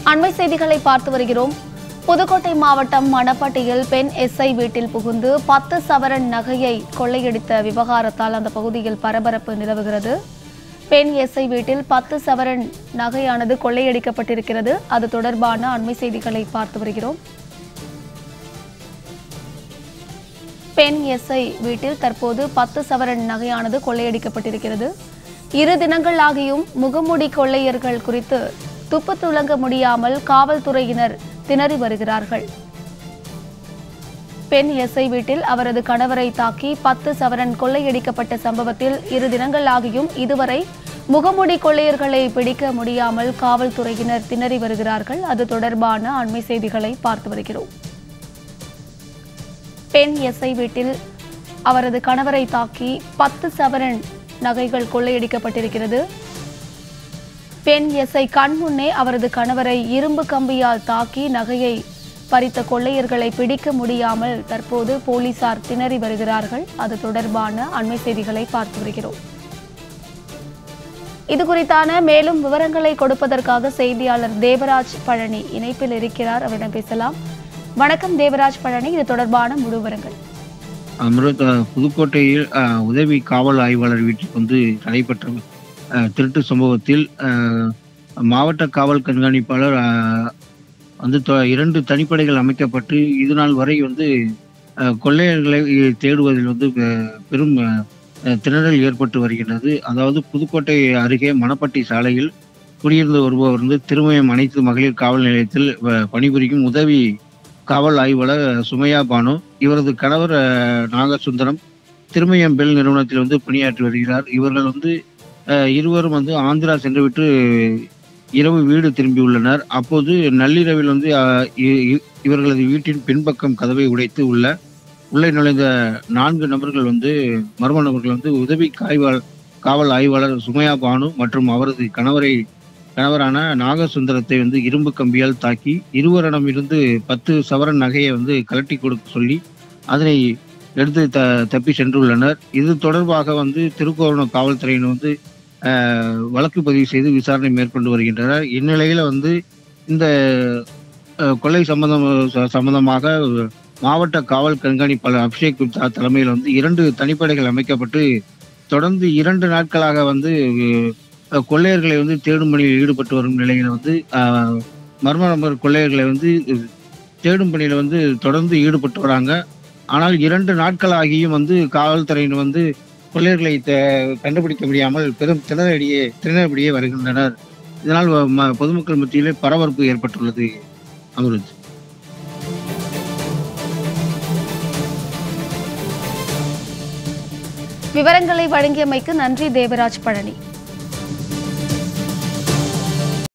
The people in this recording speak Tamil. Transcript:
அண்மை செய்திகளை பார்த்து வருகிறோம். புதுக்கோட்டை மாவட்டம் மணப்பட்டியில் பெண் எஸ்ஐ வீட்டில் புகுந்து 10 சவரன் நகையை கொள்ளையடித்த விவகாரத்தால் அந்த பகுதியில் பரபரப்பு நிலவுகிறது. பெண் எஸ்ஐ வீட்டில் 10 சவரன் நகையானது கொள்ளையடிக்கப்பட்டிருக்கிறது. அது தொடர்பான அண்மை செய்திகளை பார்த்து வருகிறோம். பெண் எஸ்ஐ வீட்டில் தற்போது 10 சவரன் நகையானது கொள்ளையடிக்கப்பட்டிருக்கிறது. 2 தினங்கள் ஆகியும் முகமூடி கொள்ளையர்கள் குறித்து துப்பு துலங்க முடியாமல் காவல்துறையினர் திணறி வருகிறார்கள். பெண் எஸ்ஐ வீட்டில் அவரது கணவரை தாக்கி 10 சவரன் கொள்ளையடிக்கப்பட்ட சம்பவத்தில் 2 தினங்கள் ஆகியும் இதுவரை முகமூடி கொள்ளையர்களை பிடிக்க முடியாமல் காவல்துறையினர் திணறி வருகிறார்கள். அது தொடர்பான அண்மை செய்திகளை பார்த்து வருகிறோம். பெண் எஸ்ஐ வீட்டில் அவரது கணவரை தாக்கி 10 சவரன் நகைகள் கொள்ளையடிக்கப்பட்டிருக்கிறது. பெண் எஸ்ஐ கண்முன்னே அவரது கணவரை இரும்பு கம்பியால் தாக்கி நகையை பறித்த கொள்ளையர்களை பிடிக்க முடியாமல் தற்போது போலீசார் திணறி வருகிறார்கள். அது தொடர்பான அண்மை செய்திகளை பார்த்து வருகிறோம். இதுகுறித்தான மேலும் விவரங்களை கொடுப்பதற்காக செய்தியாளர் தேவராஜ் பழனி இணைப்பில் இருக்கிறார். அவரிடம் பேசலாம். வணக்கம் தேவராஜ் பழனி, இது தொடர்பான முழு விவரங்கள். புதுக்கோட்டையில் உதவி காவல் ஆய்வாளர் வீட்டில் நடைபெற்ற திருட்டு சம்பவத்தில் மாவட்ட காவல் கண்காணிப்பாளர் 2 தனிப்படைகள் அமைக்கப்பட்டு இதுநாள் வரை கொள்ளையர்களை தேடுவதில் பெரும் திணறல் ஏற்பட்டு வருகின்றது. அதாவது புதுக்கோட்டை அருகே மணப்பட்டி சாலையில் குடியிருந்து வருபவர் திருமயம் அனைத்து மகளிர் காவல் நிலையத்தில் பணிபுரியும் உதவி காவல் ஆய்வாளர் சுமையா பானு, இவரது கணவர் நாகசுந்தரம் திருமயம் பெல் நிறுவனத்தில் பணியாற்றி வருகிறார். இவர்கள் இருவரும் ஆந்திரா சென்றுவிட்டு இரவு வீடு திரும்பியுள்ளனர். அப்போது நள்ளிரவில் இவர்களது வீட்டின் பின்பக்கம் கதவை உடைத்து உள்ளே நுழைந்த 4 நபர்கள் மர்ம நபர்கள் உதவி காவல் ஆய்வாளர் சுமையா பானு மற்றும் அவரது கணவரான நாகசுந்தரத்தை இரும்பு கம்பியால் தாக்கி இருவரிடம் இருந்து 10 சவரன் நகையை கலட்டி கொடுக்க சொல்லி அதனை எடுத்து தப்பி சென்றுள்ளனர். இது தொடர்பாக திருக்கோணம் காவல்துறையினர் வழக்கு பதிவு செய்து விசாரணை மேற்கொண்டு வருகின்றனர். இந்நிலையில இந்த கொலை சம்பந்தமாக மாவட்ட காவல் கண்காணிப்பாளர் அபிஷேக் குப்தா தலைமையில் 2 தனிப்படைகள் அமைக்கப்பட்டு தொடர்ந்து 2 நாட்களாக கொள்ளையர்களை தேடும் பணியில் ஈடுபட்டு வரும் நிலையில மர்ம நபர் கொள்ளையர்களை தேடும் பணியில தொடர்ந்து ஈடுபட்டு வராங்க. ஆனால் 2 நாட்கள் ஆகியும் காவல்துறையினர் கொள்ளையர்களை கண்டுபிடிக்க முடியாமல் பெரும் திணறபடியே வருகின்றனர். இதனால் பொதுமக்கள் மத்தியிலே பரபரப்பு ஏற்பட்டுள்ளது. அமிர்த், விவரங்களை வழங்கியமைக்கு நன்றி தேவராஜ் பழனி.